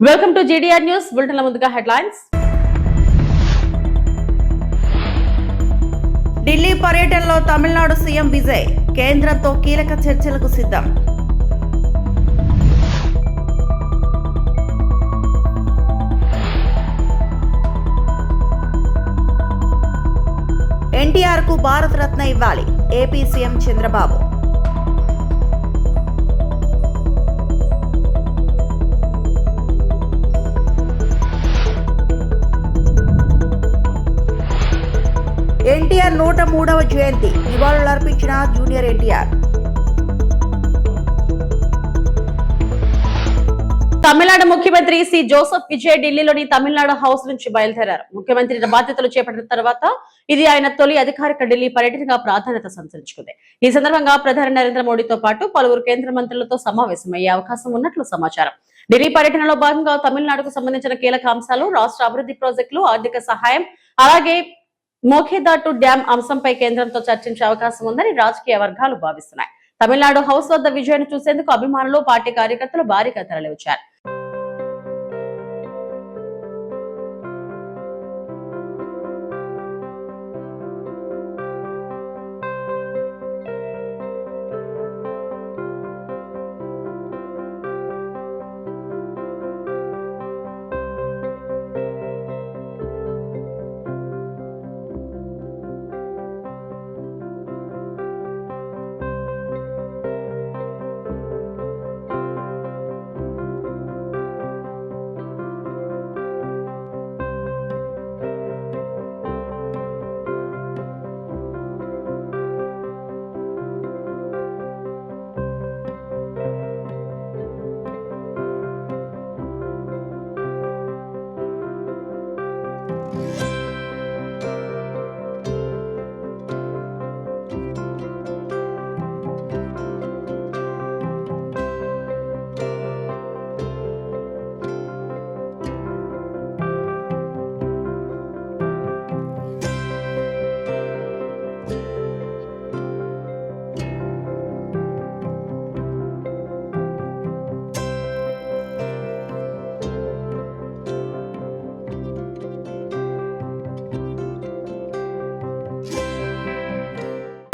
Welcome to GDR news బులెటిన్ల ముందుగా headlines. Delhi పర్యటనలో Tamil Nadu CM Vijay కేంద్రంతో కీలక చర్చలకు సిద్ధం. ఎన్టీఆర్ కు భారత రత్న ఇవ్వాలి ఏపీ సీఎం చంద్రబాబు. ఎన్టీఆర్ 103వ జయంతి నివాళులర్పించిన జూనియర్ ఎన్టీఆర్. తమిళనాడు ముఖ్యమంత్రి సి జోసెఫ్ విజయ్ ఢిల్లీలోని తమిళనాడు హౌస్ నుంచి బయలుదేరారు. ముఖ్యమంత్రి బాధ్యతలు చేపట్టిన తర్వాత ఇది ఆయన తొలి అధికారిక ఢిల్లీ పర్యటనగా ప్రాధాన్యత సంతరించుకుంది. ఈ సందర్భంగా ప్రధాని నరేంద్ర మోడీతో పాటు పలువురు కేంద్ర మంత్రులతో సమావేశమయ్యే అవకాశం ఉన్నట్లు సమాచారం. ఢిల్లీ పర్యటనలో భాగంగా తమిళనాడుకు సంబంధించిన కీలక అంశాలు, రాష్ట్ర అభివృద్ధి ప్రాజెక్టులు, ఆర్థిక సహాయం, అలాగే మోఖేదాటు డ్యాం అంశంపై కేంద్రంతో చర్చించే అవకాశం ఉందని రాజకీయ వర్గాలు భావిస్తున్నాయి. తమిళనాడు హౌస్ వద్ద విజయాన్ని చూసేందుకు అభిమానులు, పార్టీ కార్యకర్తలు భారీగా తరలివచ్చారు.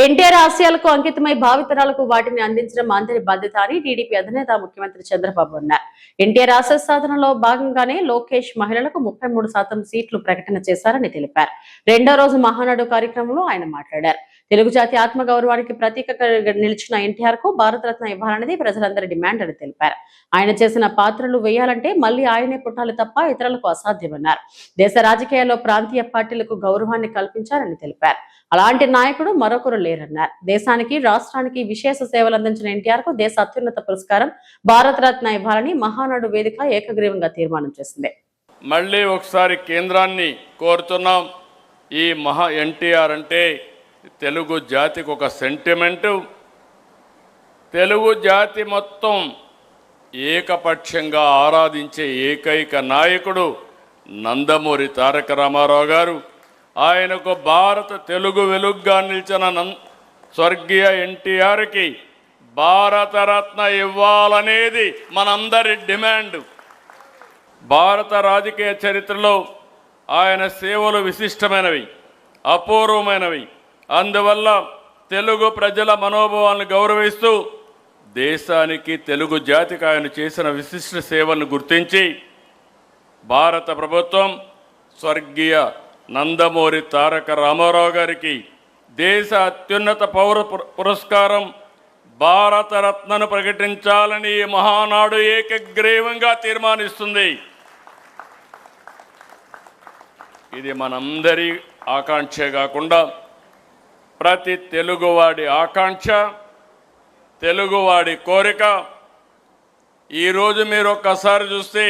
ఎన్టీఆర్ ఆశయాలకు అంకితమై భావితరాలకు వాటిని అందించడం అందరి బాధ్యత అని టీడీపీ అధినేత ముఖ్యమంత్రి చంద్రబాబు అన్నారు. ఎన్టీఆర్ ఆశయ సాధనలో భాగంగానే లోకేష్ మహిళలకు 33% సీట్లు ప్రకటన చేశారని తెలిపారు. రెండో రోజు మహానాడు కార్యక్రమంలో ఆయన మాట్లాడారు. తెలుగు జాతి ఆత్మగౌరవానికి ప్రతీకగా నిలిచిన ఎన్టీఆర్ కు భారతరత్న ఇవ్వాలనేది ప్రజలందరి డిమాండ్ అని తెలిపారు. ఆయన చేసిన పాత్రలు వేయాలంటే మళ్లీ ఆయనే పుట్టాలి తప్ప ఇతరులకు అసాధ్యమన్నారు. దేశ రాజకీయాల్లో ప్రాంతీయ పార్టీలకు గౌరవాన్ని కల్పించారని తెలిపారు. అలాంటి నాయకుడు మరొకరు లేరన్నారు. దేశానికి, రాష్ట్రానికి విశేష సేవలు అందించిన ఎన్టీఆర్ కు దేశ అత్యున్నత పురస్కారం భారతరత్న ఇవ్వాలని మహానాడు వేదిక ఏకగ్రీవంగా తీర్మానం చేసింది. మళ్ళీ ఒకసారి కేంద్రాన్ని కోరుతున్నాం. ఈ ఎన్టీఆర్ అంటే తెలుగు జాతికి ఒక సెంటిమెంటు. తెలుగు జాతి మొత్తం ఏకపక్షంగా ఆరాధించే ఏకైక నాయకుడు నందమూరి తారక రామారావు గారు. ఆయనకు భారత తెలుగు వెలుగుగా నిలిచిన స్వర్గీయ ఎన్టీఆర్కి భారతరత్న ఇవ్వాలనేది మనందరి డిమాండ్. భారత రాజకీయ చరిత్రలో ఆయన సేవలు విశిష్టమైనవి, అపూర్వమైనవి. అందువల్ల తెలుగు ప్రజల మనోభావాలను గౌరవిస్తూ దేశానికి, తెలుగు జాతికి ఆయన చేసిన విశిష్ట సేవలను గుర్తించి భారత ప్రభుత్వం స్వర్గీయ నందమూరి తారక రామారావు గారికి దేశ అత్యున్నత పౌర పురస్కారం భారతరత్నను ప్రకటించాలని మహానాడు ఏకగ్రీవంగా తీర్మానిస్తుంది. ఇది మనందరి ఆకాంక్షే కాకుండా ప్రతి తెలుగువాడి ఆకాంక్ష, తెలుగువాడి కోరిక. ఈరోజు మీరు ఒక్కసారి చూస్తే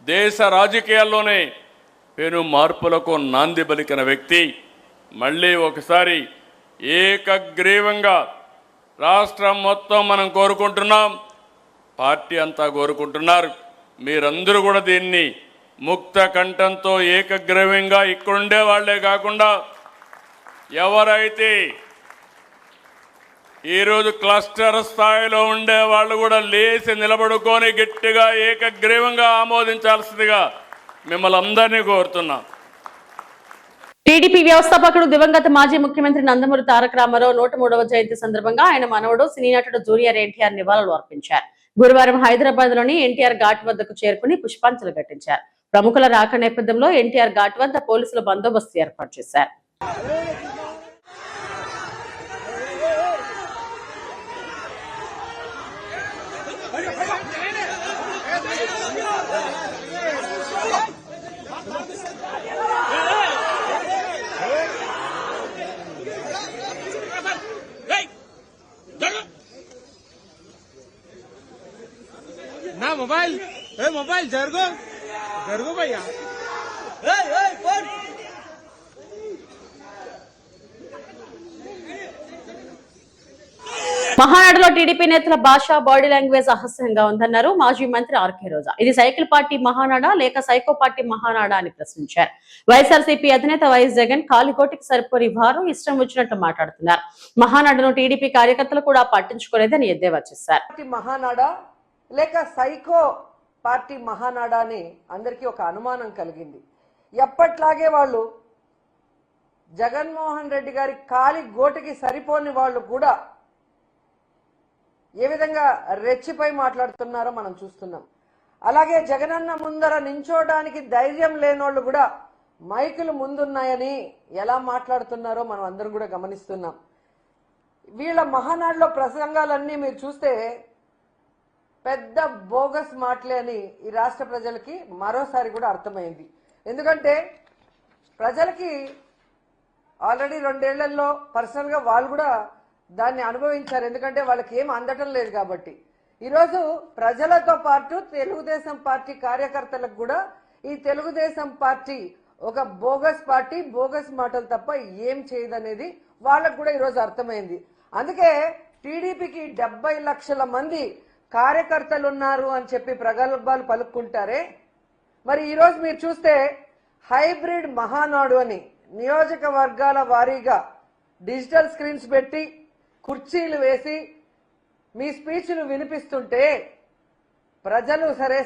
దేశ రాజకీయాల్లోనే పెను మార్పులకు నాంది పలికిన వ్యక్తి మళ్ళీ ఒకసారి ఏకగ్రీవంగా రాష్ట్రం మొత్తం మనం కోరుకుంటున్నాం, పార్టీ అంతా కోరుకుంటున్నారు. మీరందరూ కూడా దీన్ని ముక్త కంఠంతో ఏకగ్రీవంగా ఇక్కడుండే వాళ్లే కాకుండా ఎవరైతే ఈరోజు క్లస్టర్ స్థాయిలో ఉండే వాళ్ళు కూడా లేచి నిలబడుకొని గట్టిగా ఏకగ్రీవంగా ఆమోదించాల్సిందిగా మిమ్మల్ని అందరినీ కోరుతున్నాం. టీడీపీ వ్యవస్థాపకుడు దివంగత మాజీ ముఖ్యమంత్రి నందమూరి తారక రామారావు 103వ జయంతి సందర్భంగా ఆయన మనవడు సినీ నటుడు జూనియర్ ఎన్టీఆర్ నివాళులు అర్పించారు. గురువారం హైదరాబాద్ లోని ఎన్టీఆర్ ఘాట్ వద్దకు చేరుకుని పుష్పాంజలి ఘటించారు. ప్రముఖుల రాక నేపథ్యంలో ఎన్టీఆర్ ఘాట్ వద్ద పోలీసుల బందోబస్తు ఏర్పాటు చేశారు. ना मोबाइल जरगो भैया మహానాడులో టీడీపీ నేతల భాష బాడీ లాంగ్వేజ్ అహస్యంగా ఉందన్నారు మాజీ మంత్రి ఆర్కే రోజా. ఇది సైకిల్ పార్టీ మహానాడా లేక సైకో పార్టీ మహానాడా అని ప్రశ్నించారు. వైఎస్ఆర్సీపీ అధినేత వైఎస్ జగన్ కాలికోటికి సరిపోని వారు ఇష్టం వచ్చినట్టు మాట్లాడుతున్నారు. మహానాడును టీడీపీ కార్యకర్తలు కూడా పట్టించుకోలేదని ఎద్దేవా చేశారు. మహానాడా లేక సైకో పార్టీ మహానాడా అని అందరికీ ఒక అనుమానం కలిగింది. ఎప్పట్లాగే వాళ్ళు జగన్మోహన్ రెడ్డి గారి కాలి గోటికి సరిపోని వాళ్ళు కూడా ఏ విధంగా రెచ్చిపై మాట్లాడుతున్నారో మనం చూస్తున్నాం. అలాగే జగనన్న ముందర నించోడానికి ధైర్యం లేనోళ్ళు కూడా మైకులు ముందున్నాయని ఎలా మాట్లాడుతున్నారో మనం అందరం కూడా గమనిస్తున్నాం. వీళ్ళ మహానాడులో ప్రసంగాలన్నీ మీరు చూస్తే పెద్ద బోగస్ మాటలే అని ఈ రాష్ట్ర ప్రజలకి మరోసారి కూడా అర్థమైంది. ఎందుకంటే ప్రజలకి ఆల్రెడీ 2 ఏళ్లలో పర్సనల్గా వాళ్ళు కూడా దాన్ని అనుభవించారు. ఎందుకంటే వాళ్ళకి ఏం అందటం లేదు కాబట్టి. ఈరోజు ప్రజలతో పాటు తెలుగుదేశం పార్టీ కార్యకర్తలకు కూడా ఈ తెలుగుదేశం పార్టీ ఒక బోగస్ పార్టీ, బోగస్ మాటలు తప్ప ఏం చేయదనేది వాళ్ళకు కూడా ఈరోజు అర్థమైంది. అందుకే టీడీపీకి 70 లక్షల మంది కార్యకర్తలు ఉన్నారు అని చెప్పి ప్రగల్భాలు పలుకుంటారే. మరి ఈరోజు మీరు చూస్తే హైబ్రిడ్ మహానాడు అని నియోజకవర్గాల వారీగా డిజిటల్ స్క్రీన్స్ పెట్టి కుర్చీలు వేసి మీ స్పీచ్లు వినిపిస్తుంటే ప్రజలు సరే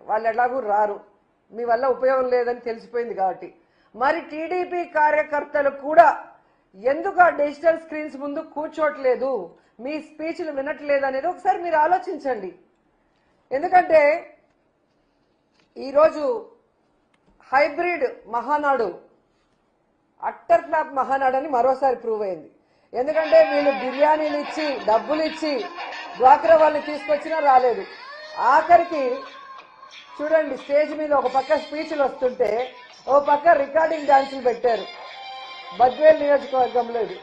వాళ్ళు ఎలాగూ రారు, మీ వల్ల ఉపయోగం లేదని తెలిసిపోయింది కాబట్టి మరి టీడీపీ కార్యకర్తలు కూడా ఎందుకు ఆ డిజిటల్ స్క్రీన్స్ ముందు కూర్చోట్లేదు, మీ స్పీచ్లు వినట్లేదు అనేది ఒకసారి మీరు ఆలోచించండి. ఎందుకంటే ఈరోజు hybrid Mahanadu utter flop Mahanadu అని మరోసారి ప్రూవ్ అయింది. ఎందుకంటే వీళ్ళు బిర్యానీలు ఇచ్చి డబ్బులు ఇచ్చి డ్వాక్రా వాళ్ళని తీసుకొచ్చినా రాలేదు. ఆఖరికి చూడండి, స్టేజ్ మీద ఒక పక్క స్పీచ్లు వస్తుంటే ఓ పక్క రికార్డింగ్ డాన్సులు పెట్టారు. బద్వేల్ నియోజకవర్గంలో ఇది.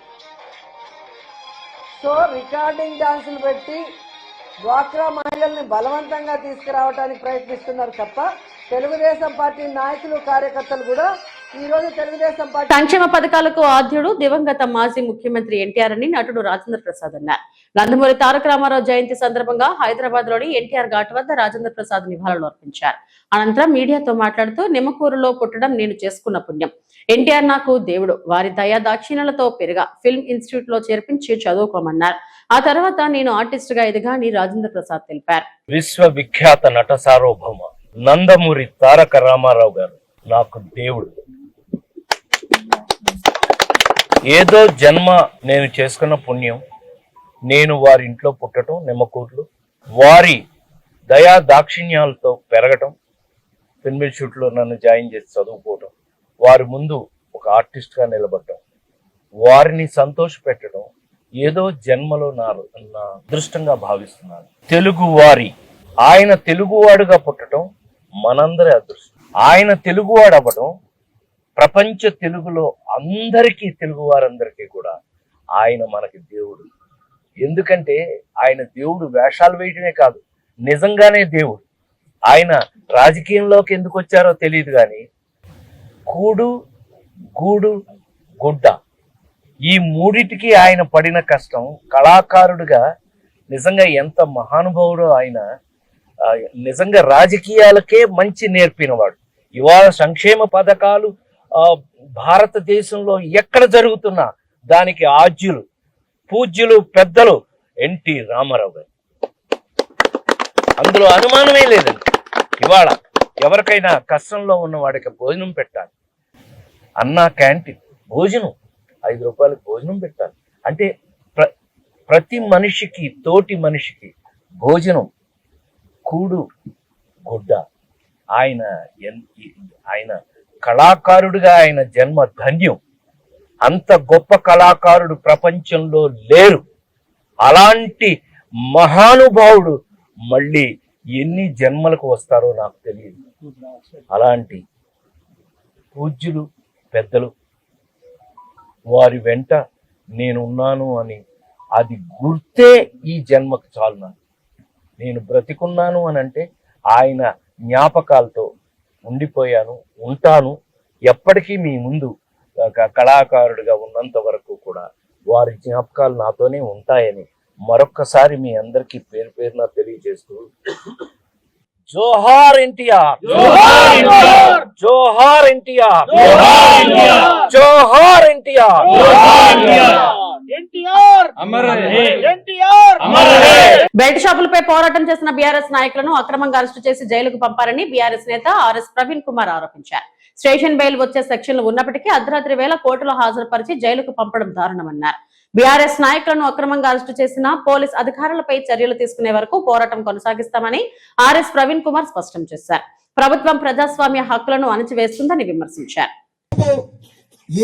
సో రికార్డింగ్ డాన్సులు పెట్టి డ్వాక్రా మహిళల్ని బలవంతంగా తీసుకురావడానికి ప్రయత్నిస్తున్నారు తప్ప తెలుగుదేశం పార్టీ నాయకులు కార్యకర్తలు కూడా ఈ రోజు తెలుగుదేశం పార్టీ సంక్షేమ పథకాలకు ఆద్యుడు దివంగత మాజీ ముఖ్యమంత్రి ఎన్టీఆర్ అని నటుడు రాజేంద్ర ప్రసాద్ అన్నారు. నందమూరి తారక రామారావు జయంతి సందర్భంగా హైదరాబాద్ లోని ఎన్టీఆర్ ఘాట్ వద్ద రాజేంద్ర ప్రసాద్ నివాళులు అర్పించారు. అనంతరం మీడియాతో మాట్లాడుతూ నిమ్మకూరులో పుట్టడం నేను చేసుకున్న పుణ్యం, ఎన్టీఆర్ నాకు దేవుడు, వారి దయా దాక్షిణ్యాలతో పెరిగా ఫిల్మ్ ఇన్స్టిట్యూట్ లో చేర్పించి చదువుకోమన్నారు. ఆ తర్వాత నేను ఆర్టిస్ట్ గా ఎదిగా అని రాజేంద్ర ప్రసాద్ తెలిపారు. విశ్వవిఖ్యాత నట సార్వభౌమ నందమూరి తారక రామారావు గారు నాకు దేవుడు. ఏదో జన్మ నేను చేసుకున్న పుణ్యం, నేను వారి ఇంట్లో పుట్టడం, నిమ్మకూరులో వారి దయా దాక్షిణ్యాలతో పెరగటం, ఫిల్మ్ ఇన్స్టిట్యూట్లో నన్ను జాయిన్ చేసి చదువుకోవటం, వారి ముందు ఒక ఆర్టిస్ట్గా నిలబడటం, వారిని సంతోష పెట్టడం ఏదో జన్మలో నా అదృష్టంగా భావిస్తున్నాను. తెలుగువారి ఆయన తెలుగువాడుగా పుట్టడం మనందరి అదృష్టం. ఆయన తెలుగువాడు అవ్వడం ప్రపంచ తెలుగులో అందరికీ, తెలుగు వారందరికీ కూడా ఆయన మనకి దేవుడు. ఎందుకంటే ఆయన దేవుడు వేషాలు వేయటమే కాదు, నిజంగానే దేవుడు. ఆయన రాజకీయంలోకి ఎందుకు వచ్చారో తెలియదు కానీ కూడు గూడు గుడ్డ ఈ మూడిటికి ఆయన పడిన కష్టం, కళాకారుడిగా నిజంగా ఎంత మహానుభావుడో ఆయన. నిజంగా రాజకీయాలకే మంచి నేర్పినవాడు. ఇవాళ సంక్షేమ పథకాలు భారతదేశంలో ఎక్కడ జరుగుతున్నా దానికి ఆద్యులు పూజ్యులు పెద్దలు ఎన్టీ రామారావు గారు. అందులో అనుమానమే లేదండి. ఇవాళ ఎవరికైనా కష్టంలో ఉన్న వాడికి భోజనం పెట్టాలి. అన్నా క్యాంటీన్ భోజనం 5 రూపాయలకు భోజనం పెట్టాలి అంటే ప్రతి మనిషికి, తోటి మనిషికి భోజనం, కూడు, గుడ్డ. ఆయన కళాకారుడిగా ఆయన జన్మ ధన్యం. అంత గొప్ప కళాకారుడు ప్రపంచంలో లేరు. అలాంటి మహానుభావుడు మళ్ళీ ఎన్ని జన్మలకు వస్తారో నాకు తెలియదు. అలాంటి పూజ్యులు పెద్దలు వారి వెంట నేనున్నాను అని అది గుర్తే ఈ జన్మకు చాలు. నాకు నేను బ్రతికున్నాను అని అంటే ఆయన జ్ఞాపకాలతో ఉండిపోయాను, ఉంటాను. ఎప్పటికీ మీ ముందు కళాకారుడిగా ఉన్నంత వరకు కూడా వారి జ్ఞాపకాలు నాతోనే ఉంటాయని మరొక్కసారి మీ అందరికీ పేరు పేరున తెలియజేస్తూ, జోహార్ ఎన్టీఆర్, జోహార్ ఎన్టీఆర్, జోహార్ ఎన్టీఆర్. బెల్ట్ షాపులపై పోరాటం చేసిన బీఆర్ఎస్ నాయకులను అక్రమంగా అరెస్టు చేసి జైలుకు పంపారని బీఆర్ఎస్ నేత ఆర్ఎస్ ప్రవీణ్ కుమార్ ఆరోపించారు. స్టేషన్ బెయిల్ వచ్చే సెక్షన్లు ఉన్నప్పటికీ అర్ధరాత్రి వేళ కోర్టులో హాజరుపరిచి జైలుకు పంపడం దారుణమన్నారు. బీఆర్ఎస్ నాయకులను అక్రమంగా అరెస్టు చేసిన పోలీస్ అధికారులపై చర్యలు తీసుకునే వరకు పోరాటం కొనసాగిస్తామని ఆర్ఎస్ ప్రవీణ్ కుమార్ స్పష్టం చేశారు. ప్రభుత్వం ప్రజాస్వామ్య హక్కులను అణచివేస్తుందని విమర్శించారు.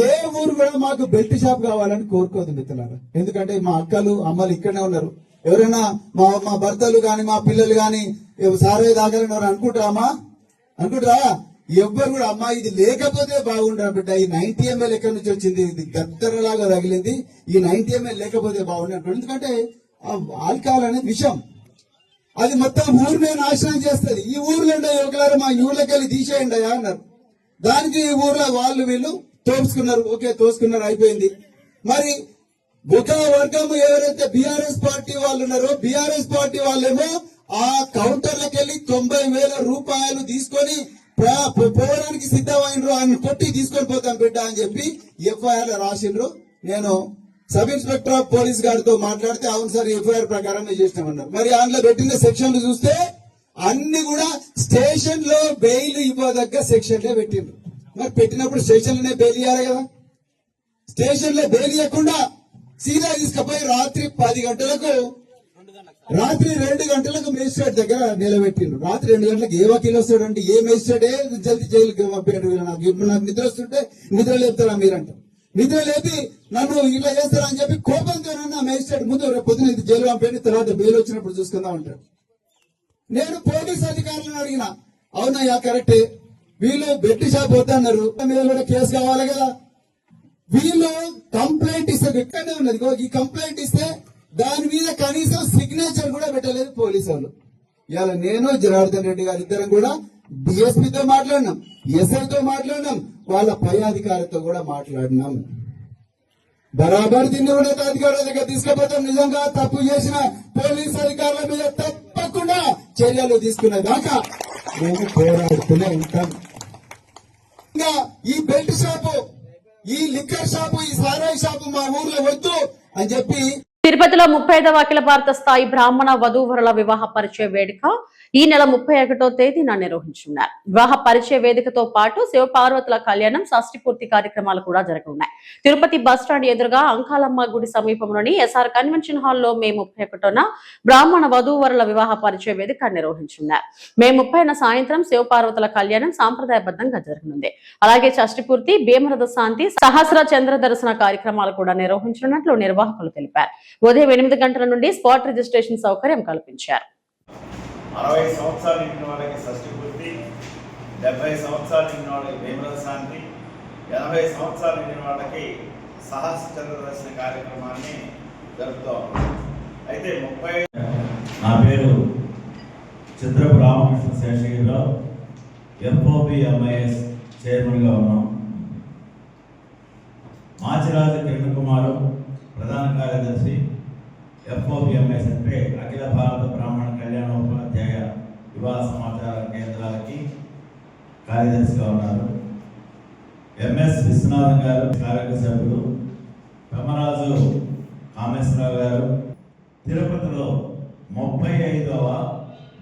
ఏ ఊరు కూడా మాకు బెల్ట్ షాప్ కావాలని కోరుకోదు మిత్రులారా. ఎందుకంటే మా అక్కలు అమ్మలు ఇక్కడనే ఉన్నారు. ఎవరైనా మా భర్తలు గాని మా పిల్లలు గాని సారయ్య దాకాలని ఎవరు అనుకుంటారా? ఎవ్వరు కూడా అమ్మా ఇది లేకపోతే బాగుండరా బిడ్డ, ఈ 90 ml ఎక్కడి నుంచి వచ్చింది, ఇది గద్దరలాగా తగిలింది, ఈ 90 ml లేకపోతే బాగుండే అంటారు. ఎందుకంటే ఆల్కహాల్ అనేది విషం, అది మొత్తం ఊరినే నాశనం చేస్తుంది. ఈ ఊర్లో యువకులారు మా ఊర్లోకి వెళ్ళి తీసేయండి అన్నారు. దానికి ఈ ఊర్లో వాళ్ళు వీళ్ళు తోసుకున్నారు. ఓకే, తోసుకున్నారు, అయిపోయింది. మరి ఒక వర్గం ఎవరైతే బీఆర్ఎస్ పార్టీ వాళ్ళు ఉన్నారో, బీఆర్ఎస్ పార్టీ వాళ్ళేమో ఆ కౌంటర్లకు వెళ్ళి 90,000 రూపాయలు తీసుకొని పోవడానికి సిద్ధమైనరు. ఆయన కొట్టి తీసుకొని పోతాం బిడ్డ అని చెప్పి ఎఫ్ఐఆర్ రాసిండ్రు. నేను సబ్ ఇన్స్పెక్టర్ ఆఫ్ పోలీస్ గారితో మాట్లాడితే అవును సార్ ఎఫ్ఐఆర్ ప్రకారం చేసినామన్నారు. మరి అందులో పెట్టిన సెక్షన్లు చూస్తే అన్ని కూడా స్టేషన్ లో బెయిల్ ఇవ్వదగ్గ సెక్షన్లే పెట్టిండ్రు. మరి పెట్టినప్పుడు స్టేషన్లోనే బెయిల్ ఇవ్వాలి కదా. స్టేషన్ లో బెయిల్ ఇవ్వకుండా సీదా తీసుకుపోయి రాత్రి 2 గంటలకు మేజిస్ట్రేట్ దగ్గర నిలబెట్టిండ్రు. రాత్రి 2 గంటలకు ఏ వకీలు వస్తాడంటే ఏ మేజిస్ట్రేటే జల్దీ జైలుకి పంపాడు. నాకు నిద్ర వస్తుంటే నిద్ర లేపుతారా మీరంట, నిద్ర లేపి నన్ను ఇలా చేస్తారా అని చెప్పి కోపంతో మేజిస్ట్రేట్ ముందు రేపు పొద్దున జైలు పంపేది, తర్వాత బెయిల్ వచ్చినప్పుడు చూసుకుందాం అంటాడు. నేను పోలీస్ అధికారులను అడిగిన, అవునయ్యా కరెక్టే, వీళ్ళు బెట్టి షాప్ వద్దన్నారు, మీద కూడా కేసు కావాలి కదా. వీళ్ళు కంప్లైంట్ ఇస్తే ఎక్కడనే ఉన్నది, ఈ కంప్లైంట్ ఇస్తే దాని మీద కనీసం సిగ్నేచర్ కూడా పెట్టలేదు పోలీసు వాళ్ళు. ఇవాళ నేను జనార్దన్ రెడ్డి గారు ఇద్దరం కూడా డిఎస్పీతో మాట్లాడినాం, ఎస్ఐతో మాట్లాడినాం, వాళ్ళ పై అధికారితో కూడా మాట్లాడినాం. బరాబర్ దీన్ని ఉన్నతాధికారుల దగ్గర తీసుకుపోతాం. నిజంగా తప్పు చేసిన పోలీస్ అధికారుల మీద తప్పకుండా చర్యలు తీసుకునే దాకా మేము పోరాడుతూనే ఉంటాం. ఇంకా ఈ బెల్ట్ షాపు, ఈ లిక్కర్ షాపు, ఈ సారాయి షాపు మా ఊర్లో వద్దు అని చెప్పి తిరుపతిలో 35వ అఖిల భారత స్థాయి బ్రాహ్మణ వధూవరుల వివాహ పరిచయ వేడుక ఈ నెల 31వ తేదీన నిర్వహించున్నారు. వివాహ పరిచయ వేదికతో పాటు శివపార్వతుల కళ్యాణం, షష్ఠి పూర్తి కార్యక్రమాలు కూడా జరగనున్నాయి. తిరుపతి బస్టాండ్ ఎదురుగా అంకాలమ్మ గుడి సమీపంలోని ఎస్ఆర్ కన్వెన్షన్ హాల్లో మే 31న బ్రాహ్మణ వధూవరుల వివాహ పరిచయ వేదిక నిర్వహించున్నారు. మే 30న సాయంత్రం శివపార్వతుల కళ్యాణం సాంప్రదాయబద్ధంగా జరగనుంది. అలాగే షష్ఠి పూర్తి, భీమరథ శాంతి, సహస్ర చంద్ర దర్శన కార్యక్రమాలు కూడా నిర్వహించనున్నట్లు నిర్వాహకులు తెలిపారు. ఉదయం 8 గంటల నుండి స్పాట్ రిజిస్ట్రేషన్ సౌకర్యం కల్పించారు. 60 సంవత్సరాలు నిండిన వాళ్ళకి షష్ఠి పూర్తి, 70 సంవత్సరాలు నిండిన వాళ్ళకి భీమరథ శాంతి, 80 సంవత్సరాలు నిండిన వాళ్ళకి సహస్ర చంద్ర దర్శన కార్యక్రమాన్ని జరుపుతాం. అయితే నా పేరు చంద్రపు రామకృష్ణ శేషగిరిరావు, FOPMIS చైర్మన్గా ఉన్నాం. మాచిరాజు కిరణ్ కుమారు ప్రధాన కార్యదర్శి, FOPMIS అంటే అఖిల భారత బ్రాహ్మణ కళ్యాణోపాధ్యాయ వివాహ సమాచార కేంద్రాలకి కార్యదర్శిగా ఉన్నారు. MS విశ్వనాథన్ గారు కార్యక సభ్యులు, పెమ్మరాజు కామేశ్వరరావు గారు తిరుపతిలో 35వ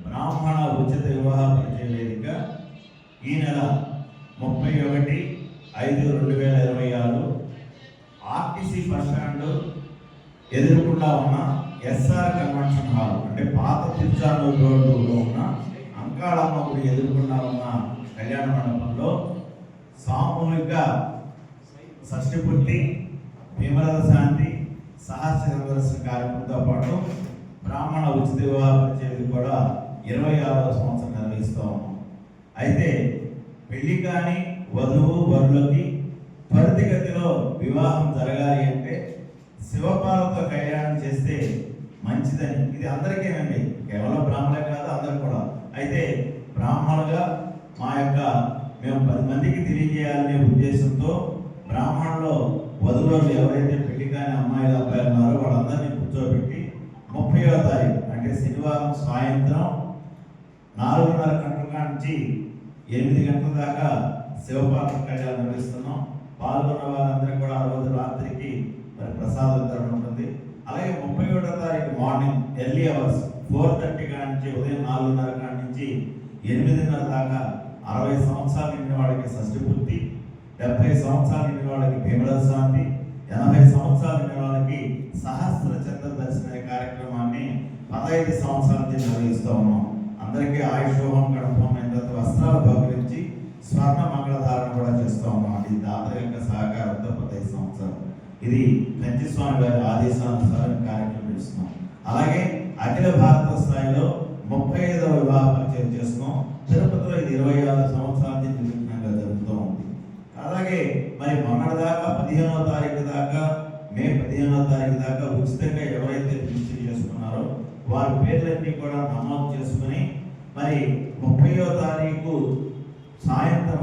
బ్రాహ్మణ ఉచిత వివాహ పరిచయ వేదిక ఈ నెల 31/5/2026 ఆర్టీసీ బస్ స్టాండ్ ఎదురుకుండా ఉన్న ఎస్ఆర్ కన్వెన్షన్ హాల్ అంటే పాత తిరుచానూరు రోడ్డులో ఉన్న అంకాళమ్మ గుడి ఎదురుకుండా ఉన్న కళ్యాణ మండపంలో సామూహిక షష్ఠి పూర్తి, భీమరథ శాంతి, సహస్ర దర్శన కార్యక్రమంతో పాటు బ్రాహ్మణ ఉచిత వివాహ పరిచయం కూడా 26వ సంవత్సరం నిర్వహిస్తూ ఉన్నాం. అయితే పెళ్లి కాని వధువు వరులకి త్వరితగతిలో వివాహం జరగాలి అంటే శివపార్వతుల కళ్యాణం చేస్తే మంచిదని, ఇది అందరికేనండి, కేవలం బ్రాహ్మణులే కాదు అందరు కూడా. అయితే బ్రాహ్మణులుగా మేము 10 మందికి తెలియజేయాలనే ఉద్దేశంతో బ్రాహ్మణులో వధువులు ఎవరైతే పెళ్లి కాని అమ్మాయిలు అబ్బాయిలు ఉన్నారో వాళ్ళందరినీ కూర్చోబెట్టి 30వ తారీఖు అంటే శనివారం సాయంత్రం 4:30 గంటల నుంచి 8 గంటల దాకా శివపార్వతుల కళ్యాణం నిర్వహిస్తున్నాం. పాల్గొన్న వారందరూ కూడా ఆ రోజు రాత్రికి మరి ప్రసాద వితరణ ఉంటుంది. అలాగే 31వ తారీఖు మార్నింగ్ ఎర్లీ అవర్స్ 4:30 నుంచి ఉదయం 4:30 నుంచి 8:30 దాకా 60 సంవత్సరాలు నిండిన వాళ్ళకి షష్ఠి పూర్తి, 70 సంవత్సరాలు నిండిన వాళ్ళకి భీమరథ శాంతి, 80 సంవత్సరాలు నిండిన వాళ్ళకి సహస్ర చంద్ర దర్శన కార్యక్రమాన్ని 15 సంవత్సరాల నుంచి నిర్వహిస్తూ ఉన్నాం. అందరికీ ఆయుషోహం గణపం అయిన తర్వాత వస్త్రాలు బహుకరించి స్వర్ణ మంగళధారణ కూడా చేస్తూ ఉన్నాం. ఇది దాతల యొక్క సహకారంతో 15 సంవత్సరాలు. ఇది కంచి స్వామి గారి ఆదేశానుసారం కార్యక్రమం చేస్తున్నాం. అలాగే అఖిల భారత స్థాయిలో 35వ వివాహ పరిచయం చేస్తున్నాం. తిరుపతిలో ఇది 26 సంవత్సరాల నుంచి నిర్విఘ్నంగా జరుగుతూ ఉంది. అలాగే మరి మొన్నటిదాకా 15వ తారీఖు దాకా మే 15వ తారీఖు దాకా ఉచితంగా ఎవరైతే రిజిస్టర్ చేసుకున్నారో వారి పేర్లన్నీ కూడా నమోదు చేసుకుని మరి 30వ తారీఖు సాయంత్రం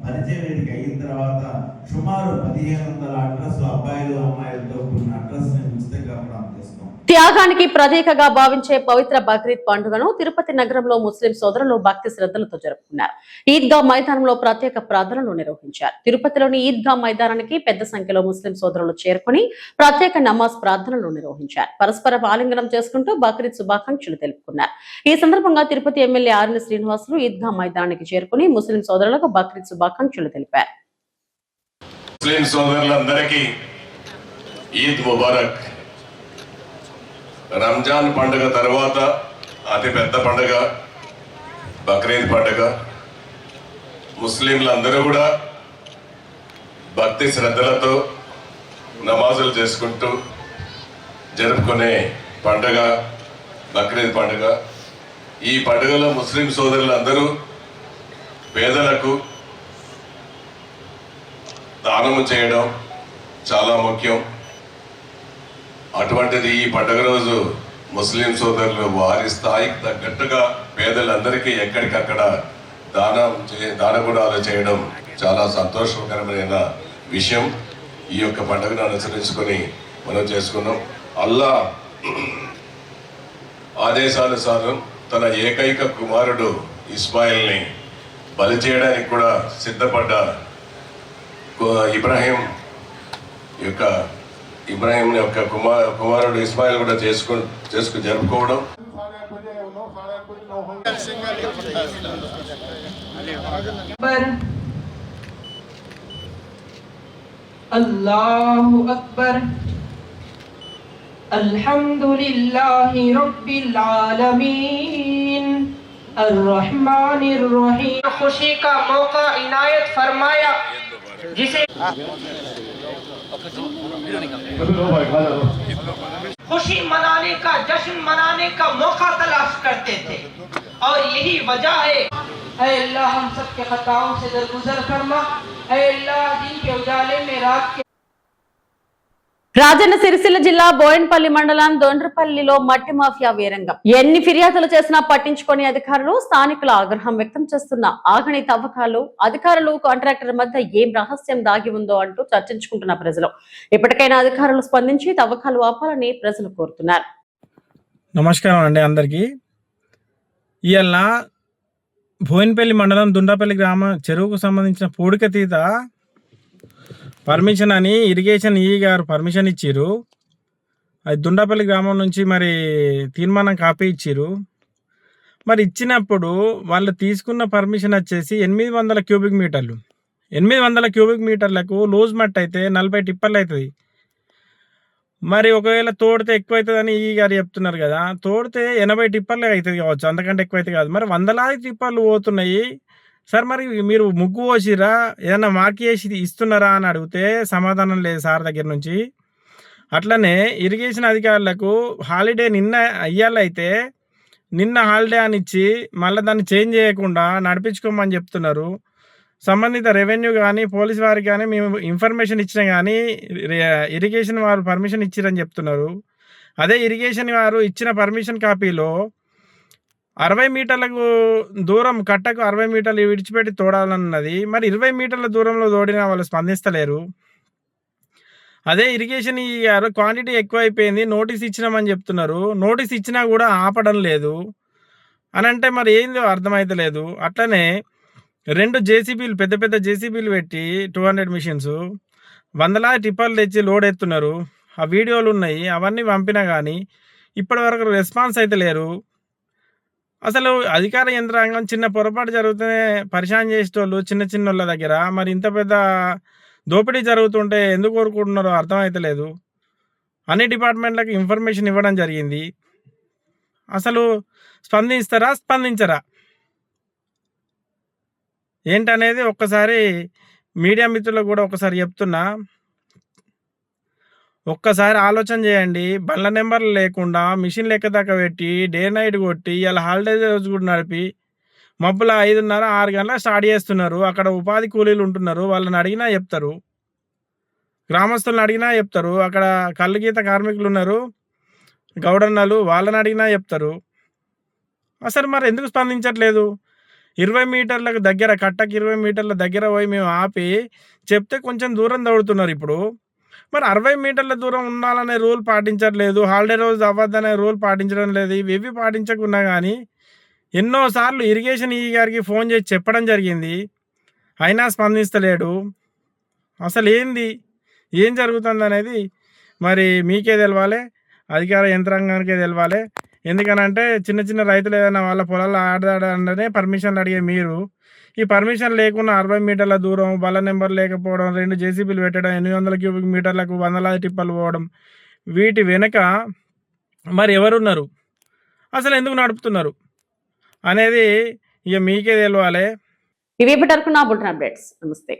పరిచయ వేదిక అయిన తర్వాత సుమారు 1500 అడ్రస్లు అబ్బాయిలు అమ్మాయిలతో కూడిన అడ్రస్ ఉచితంగా ప్రారంభం చేస్తాం. త్యాగానికి ప్రతీకగా భావించే పవిత్ర బక్రీద్ పండుగను తిరుపతి నగరంలో ముస్లిం సోదరులు భక్తి శ్రద్ధలతో జరుపుకున్నారు. ఈద్గా మైదానంలో ప్రత్యేక ప్రార్థనలు నిర్వహించారు. తిరుపతిలోని ఈద్గా మైదానానికి పెద్ద సంఖ్యలో ముస్లిం సోదరులు చేరుకుని ప్రత్యేక నమాజ్ ప్రార్థనలు నిర్వహించారు. పరస్పర ఆలింగనం చేసుకుంటూ బక్రీద్ శుభాకాంక్షలు తెలుపుకున్నారు. ఈ సందర్భంగా తిరుపతి ఎమ్మెల్యే ఆర్ఎన్ శ్రీనివాసులు ఈద్గా మైదానానికి చేరుకుని ముస్లిం సోదరులకు బక్రీద్ శుభాకాంక్షలు తెలిపారు. ముస్లిం సోదరులందరికీ ఈద్ ముబారక్. రంజాన్ పండుగ తర్వాత అతి పెద్ద పండుగ బక్రీద్ పండుగ. ముస్లింలందరూ కూడా భక్తి శ్రద్ధలతో నమాజులు చేసుకుంటూ జరుపుకునే పండుగ బక్రీద్ పండుగ. ఈ పండుగలో ముస్లిం సోదరులందరూ పేదలకు దానము చేయడం చాలా ముఖ్యం. అటువంటిది ఈ పండుగ రోజు ముస్లిం సోదరులు వారి స్థాయికి తగ్గట్టుగా పేదలందరికీ ఎక్కడికక్కడ దానగుణాలు చేయడం చాలా సంతోషకరమైన విషయం. ఈ యొక్క పండుగను అనుసరించుకొని మనం చేసుకున్నాం. అల్లా ఆదేశానుసారం తన ఏకైక కుమారుడు ఇస్మాయిల్ని బలి చేయడానికి కూడా సిద్ధపడ్డ ఇబ్రాహీం యొక్క కుమారుడు ఇస్మాయిల్ కూడా చేసుకుని జరుపుకోవడం. అల్లాహు అక్బర్. అల్హమ్దులిల్లాహి రబ్బిల్ ఆలమీన్ अर्रहमानिर रहीम. खुशी का मौका इनायत फरमाया जिसे खुशी मनाने का जश्न मनाने का मौका तलाश करते थे और यही वजह है. ऐ अल्लाह हम सब के खताओं से दरगुजर फरमा. ऐ अल्लाह दिन के उजाले में रात के. రాజన్న సిరిసిల్ల జిల్లా బోయిన్పల్లి మండలం దొండ్రపల్లిలో మట్టి మాఫియా వీరంగం. ఎన్ని ఫిర్యాదులు చేసినా పట్టించుకోని అధికారులు, స్థానికుల ఆగ్రహం వ్యక్తం చేస్తున్న ఆగని తవ్వకాలు, అధికారులు కాంట్రాక్టర్ మధ్య ఏం రహస్యం దాగి ఉందో అంటూ చర్చించుకుంటున్న ప్రజలు. ఇప్పటికైనా అధికారులు స్పందించి తవ్వకాలు ఆపాలని ప్రజలు కోరుతున్నారు. నమస్కారం అండి అందరికీ. ఇవాళ బోయిన్పల్లి మండలం దుండ్రపల్లి గ్రామ చెరువుకు సంబంధించిన పూడికతీత పర్మిషన్ అని ఇరిగేషన్ ఈ గారు పర్మిషన్ ఇచ్చిర్రు. అది దుండాపల్లి గ్రామం నుంచి మరి తీర్మానం కాపీ ఇచ్చిర్రు. మరి ఇచ్చినప్పుడు వాళ్ళు తీసుకున్న పర్మిషన్ వచ్చేసి 800 క్యూబిక్ మీటర్లు. 800 క్యూబిక్ మీటర్లకు లూజ్ మట్ అయితే 40 టిప్పర్లు అవుతుంది. మరి ఒకవేళ తోడితే ఎక్కువ అవుతుందని ఈ గారు చెప్తున్నారు కదా, తోడితే 80 టిప్పర్లు అవుతుంది కావచ్చు, అంతకంటే ఎక్కువ అయితే కాదు. మరి వందలాది టిప్పర్లు పోతున్నాయి సార్, మరి మీరు ముగ్గు పోసిరా, ఏదైనా మార్క్ చేసి ఇస్తున్నారా అని అడిగితే సమాధానం లేదు సార్ దగ్గర నుంచి. అట్లనే ఇరిగేషన్ అధికారులకు హాలిడే నిన్న అయ్యాలైతే నిన్న హాలిడే అని ఇచ్చి మళ్ళీ దాన్ని చేంజ్ చేయకుండా నడిపించుకోమని చెప్తున్నారు. సంబంధిత రెవెన్యూ కానీ పోలీస్ వారికి కానీ మేము ఇన్ఫర్మేషన్ ఇచ్చినా కానీ ఇరిగేషన్ వారు పర్మిషన్ ఇచ్చిరని చెప్తున్నారు. అదే ఇరిగేషన్ వారు ఇచ్చిన పర్మిషన్ కాపీలో 60 మీటర్లకు దూరం కట్టకు 60 మీటర్లు విడిచిపెట్టి తోడాలన్నది. మరి 20 మీటర్ల దూరంలో తోడినా వాళ్ళు స్పందిస్తలేరు. అదే ఇరిగేషన్ ఈ గారు క్వాంటిటీ ఎక్కువ అయిపోయింది, నోటీస్ ఇచ్చినామని చెప్తున్నారు. నోటీస్ ఇచ్చినా కూడా ఆపడం లేదు అని అంటే మరి ఏందో అర్థమైతలేదు. అట్లనే 2 జేసీబీలు పెద్ద పెద్ద జేసీబీలు పెట్టి 200 మిషన్స్ వందలాది టిప్పర్లు తెచ్చి లోడ్ ఎత్తున్నారు. ఆ వీడియోలు ఉన్నాయి, అవన్నీ పంపినా కానీ ఇప్పటి వరకు రెస్పాన్స్ అయితే లేరు. అసలు అధికార యంత్రాంగం చిన్న పొరపాటు జరిగితేనే పరిశాన్ చేసేటోళ్ళు చిన్న చిన్నోళ్ళ దగ్గర మరి ఇంత పెద్ద దోపిడీ జరుగుతుంటే ఎందుకు కోరుకుంటున్నారో అర్థమైతలేదు. అన్ని డిపార్ట్మెంట్లకు ఇన్ఫర్మేషన్ ఇవ్వడం జరిగింది. అసలు స్పందించరా ఏంటనేది ఒక్కసారి మీడియా మిత్రులకు కూడా ఒకసారి చెప్తున్నా, ఒక్కసారి ఆలోచన చేయండి. బండ్ల నెంబర్లు లేకుండా మిషన్ లెక్క దాకా పెట్టి డే నైట్ కొట్టి ఇలా హాలిడే రోజు కూడా నడిపి మబ్బుల 5:30, 6 గంటలకు స్టార్ట్ చేస్తున్నారు. అక్కడ ఉపాధి కూలీలు ఉంటున్నారు, వాళ్ళని అడిగినా చెప్తారు, గ్రామస్తులను అడిగినా చెప్తారు. అక్కడ కళ్ళు గీత కార్మికులు ఉన్నారు, గౌడన్నలు, వాళ్ళని అడిగినా చెప్తారు. అసలు మరి ఎందుకు స్పందించట్లేదు? 20 మీటర్లకు దగ్గర కట్టకి 20 మీటర్ల దగ్గర పోయి మేము ఆపి చెప్తే కొంచెం దూరం దౌడుతున్నారు. ఇప్పుడు మరి 60 మీటర్ల దూరం ఉండాలనే రూల్ పాటించట్లేదు, హాలిడే రోజు అవ్వద్దనే రూల్ పాటించడం లేదు. ఇవి పాటించకున్నా కానీ ఎన్నోసార్లు ఇరిగేషన్ ఈ గారికి ఫోన్ చేసి చెప్పడం జరిగింది, అయినా స్పందిస్తలేడు. అసలు ఏం జరుగుతుంది అనేది మరి మీకే తెలవాలి, అధికార యంత్రాంగానికే తెలవాలి. ఎందుకనంటే చిన్న చిన్న రైతులు ఏదైనా వాళ్ళ పొలాల్లో ఆడదాడనే పర్మిషన్లు అడిగే మీరు ఈ పర్మిషన్ లేకుండా 60 మీటర్ల దూరం, బల్ల నెంబర్ లేకపోవడం, 2 జేసీబీలు పెట్టడం, 800 క్యూబిక్ మీటర్లకు వందలాది టిప్పర్లు పోవడం, వీటి వెనుక మరి ఎవరున్నారు, అసలు ఎందుకు నడుపుతున్నారు అనేది ఇక మీకే తెలవాలి. ఇవి ఇప్పటివరకు నా బులెటిన్ అప్డేట్స్. నమస్తే.